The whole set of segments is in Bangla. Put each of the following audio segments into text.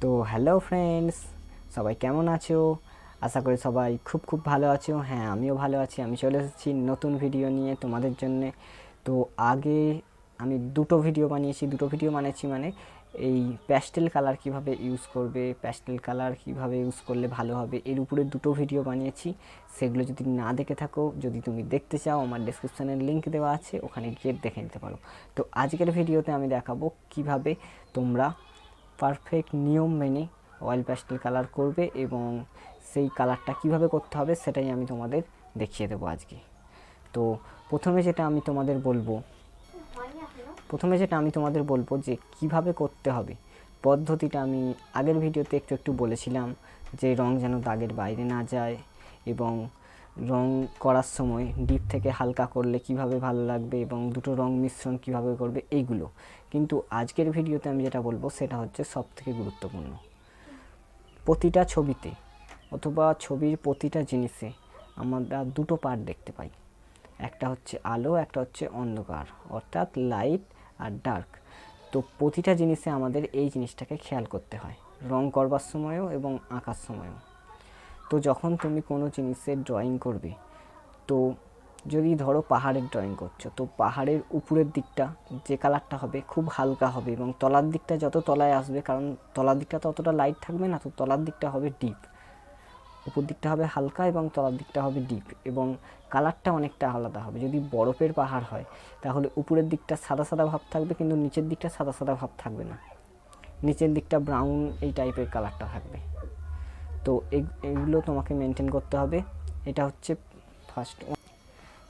তো হ্যালো ফ্রেন্ডস, সবাই কেমন আছো? আশা করি সবাই খুব খুব ভালো আছো। হ্যাঁ, আমিও ভালো আছি। আমি চলে এসেছি নতুন ভিডিও নিয়ে তোমাদের জন্যে। তো আগে আমি দুটো ভিডিও বানিয়েছি মানে এই প্যাস্টেল কালার কিভাবে ইউজ করবে, প্যাস্টেল কালার কিভাবে ইউজ করলে ভালো হবে, এর উপরে দুটো ভিডিও বানিয়েছি। সেগুলো যদি না দেখে থাকো, যদি তুমি দেখতে চাও, আমার ডেসক্রিপশানের লিঙ্ক দেওয়া আছে, ওখানে গিয়ে দেখে নিতে পারো। তো আজকের ভিডিওতে আমি দেখাবো কিভাবে তোমরা পারফেক্ট নিয়ম মেনে অয়েল প্যাস্টেল কালার করবে এবং সেই কালারটা কিভাবে করতে হবে সেটাই আমি তোমাদের দেখিয়ে দেবো আজকে। তো প্রথমে যেটা আমি তোমাদের বলবো যে কিভাবে করতে হবে পদ্ধতিটা আমি আগের ভিডিওতে একটু বলেছিলাম, যে রং যেন দাগের বাইরে না যায় এবং রং করার সময় ডিপ থেকে হালকা করলে কিভাবে ভালো লাগবে এবং দুটো রং মিশ্রণ কিভাবে করবে এইগুলো। কিন্তু আজকের ভিডিওতে আমি যেটা বলবো সেটা হচ্ছে সবথেকে গুরুত্বপূর্ণ। প্রতিটা ছবিতে অথবা ছবির প্রতিটা জিনিসে আমরা দুটো পার্ট দেখতে পাই, একটা হচ্ছে আলো, একটা হচ্ছে অন্ধকার, অর্থাৎ লাইট আর ডার্ক। তো প্রতিটা জিনিসে আমাদের এই জিনিসটাকে খেয়াল করতে হয়, রং করবার সময়ও এবং আঁকার সময়ও। তো যখন তুমি কোনো জিনিসের ড্রয়িং করবে, তো যদি ধরো পাহাড়ের ড্রয়িং করছো, তো পাহাড়ের উপরের দিকটা যে কালারটা হবে খুব হালকা হবে এবং তলার দিকটা যত তলায় আসবে, কারণ তলার দিকটা তো অতটা লাইট থাকবে না, তো তলার দিকটা হবে ডিপ, উপর দিকটা হবে হালকা এবং তলার দিকটা হবে ডিপ এবং কালারটা অনেকটা আলাদা হবে। যদি বরফের পাহাড় হয় তাহলে উপরের দিকটা সাদা সাদা ভাব থাকবে কিন্তু নিচের দিকটা সাদা সাদা ভাব থাকবে না, নিচের দিকটা ব্রাউন এই টাইপের কালারটা থাকবে। তো এগুলো তোমাকে মেনটেন করতে হবে। এটা হচ্ছে ফার্স্ট।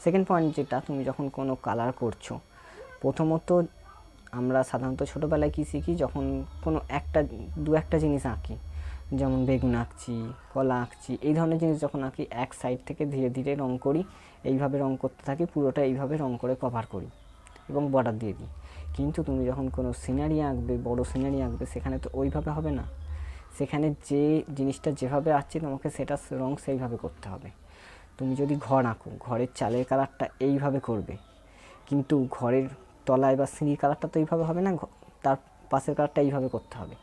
সেকেন্ড পয়েন্ট, যেটা তুমি যখন কোনো কালার করছো, প্রথমত আমরা সাধারণত ছোটোবেলায় কী শিখি, যখন কোনো দু একটা জিনিস আঁকি, যেমন বেগুন আঁকছি, কলা আঁকছি, এই ধরনের জিনিস যখন আঁকি এক সাইড থেকে ধীরে ধীরে রং করি, এইভাবে রং করতে থাকি, পুরোটা এইভাবে রং করে কভার করি এবং বর্ডার দিয়ে দিই। কিন্তু তুমি যখন কোনো সিনারি আঁকবে, বড় সিনারি আঁকবে, সেখানে তো ওইভাবে হবে না। সেখানে যে জিনিসটা যেভাবে আসছে তোমাকে সেটা রং সেইভাবে করতে হবে। তুমি যদি ঘর আঁকো, ঘরের চালের কালারটা এইভাবে করবে, কিন্তু ঘরের তলায় বা সিঁড়ির কালারটা তো এইভাবে হবে না, তার পাশের কালারটা এইভাবে করতে হবে।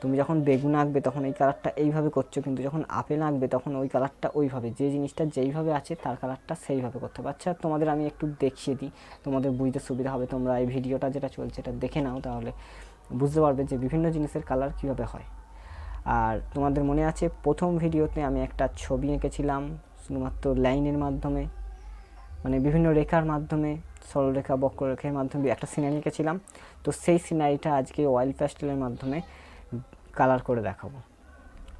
তুমি যখন বেগুন আঁকবে তখন এই কালারটা এইভাবে করছো, কিন্তু যখন আপেল আঁকবে তখন ওই কালারটা ওইভাবে, যে জিনিসটা যেইভাবে আছে তার কালারটা সেইভাবে করতে হবে। আচ্ছা, তোমাদের আমি একটু দেখিয়ে দিই, তোমাদের বুঝতে সুবিধা হবে। তোমরা এই ভিডিওটা যেটা চলছে এটা দেখে নাও, তাহলে বুঝতে পারবে যে বিভিন্ন জিনিসের কালার কীভাবে হয়। আর তোমাদের মনে আছে প্রথম ভিডিওতে আমি একটা ছবি এঁকেছিলাম শুধুমাত্র লাইনের মাধ্যমে, মানে বিভিন্ন রেখার মাধ্যমে, সরলরেখা বক্ররেখার মাধ্যমে একটা সিনারি এঁকেছিলাম। তো সেই সিনারিটা আজকে অয়েল প্যাস্টেলের মাধ্যমে কালার করে দেখাবো।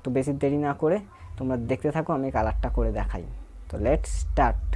তো বেশি দেরি না করে তোমরা দেখতে থাকো, আমি কালারটা করে দেখাই। তো লেটস স্টার্ট।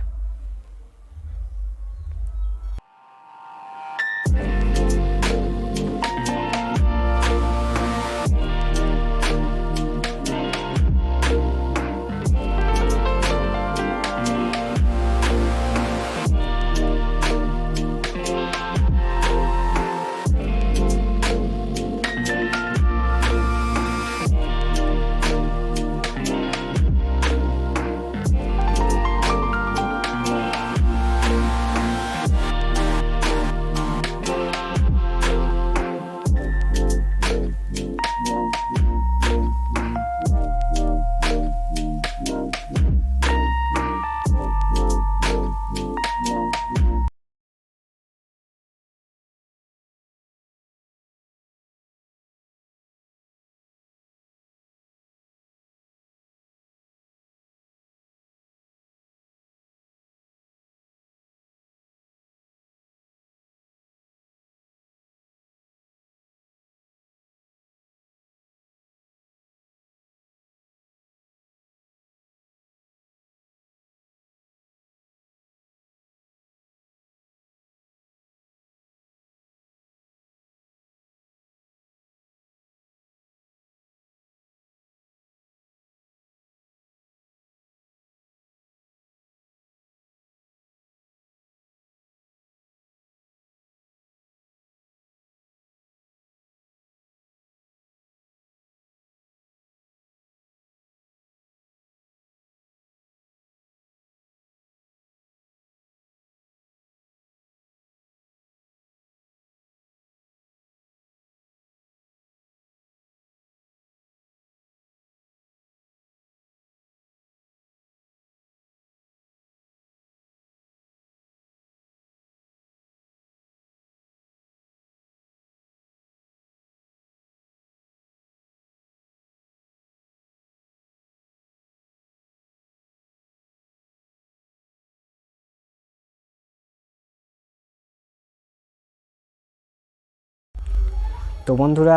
তো বন্ধুরা,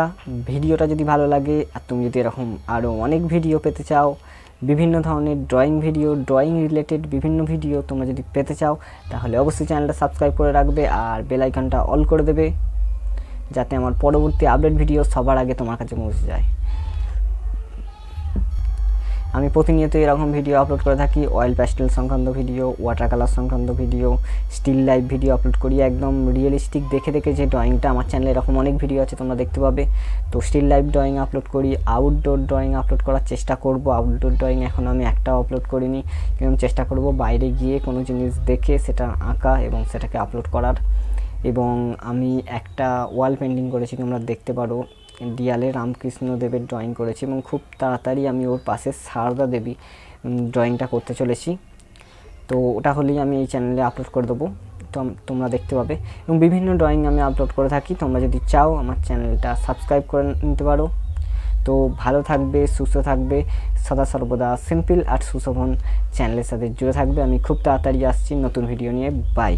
ভিডিওটা যদি ভালো লাগে আর তুমি যদি এরকম আরও অনেক ভিডিও পেতে চাও, বিভিন্ন ধরনের ড্রয়িং ভিডিও, ড্রয়িং রিলেটেড বিভিন্ন ভিডিও তোমরা যদি পেতে চাও, তাহলে অবশ্যই চ্যানেলটা সাবস্ক্রাইব করে রাখবে আর বেল আইকনটা অল করে দেবে, যাতে আমার পরবর্তী আপডেট ভিডিও সবার আগে তোমার কাছে পৌঁছে যায়। আমি প্রতিনিয়ত এরকম ভিডিও আপলোড করে থাকি, অয়েল প্যাস্টেল সংক্রান্ত ভিডিও, ওয়াটার কালার সংক্রান্ত video, still life video upload করি। একদম রিয়েলিস্টিক দেখে দেখে যে ড্রয়িংটা, আমার চ্যানেলে এরকম অনেক ভিডিও আছে তোমরা দেখতে পাবে। তো স্টিল লাইফ ড্রয়িং আপলোড করি, আউটডোর ড্রয়িং আপলোড করার চেষ্টা করব। আউটডোর ড্রয়িং এখন আমি একটাও আপলোড করিনি, কিন্তু চেষ্টা করব বাইরে গিয়ে কোনো জিনিস দেখে সেটা আঁকা এবং সেটাকে আপলোড করার। এবং আমি একটা ওয়াল পেন্টিং করেছি, তোমরা দেখতে পারো, দেয়ালে রামকৃষ্ণ দেবের ড্রয়িং করেছি এবং খুব তাড়াতাড়ি আমি ওর পাশে সারদা দেবী ড্রয়িংটা করতে চলেছি। তো ওটা হলেই আমি এই চ্যানেলে আপলোড করে দেবো, তো তোমরা দেখতে পাবে। এবং বিভিন্ন ড্রয়িং আমি আপলোড করে থাকি, তোমরা যদি চাও আমার চ্যানেলটা সাবস্ক্রাইব করে নিতে পারো। তো ভালো থাকবে, সুস্থ থাকবে, সদা সর্বদা সিম্পল আর্ট সুশোভন চ্যানেলের সাথে জুড়ে থাকবে। আমি খুব তাড়াতাড়ি আসছি নতুন ভিডিও নিয়ে। বাই।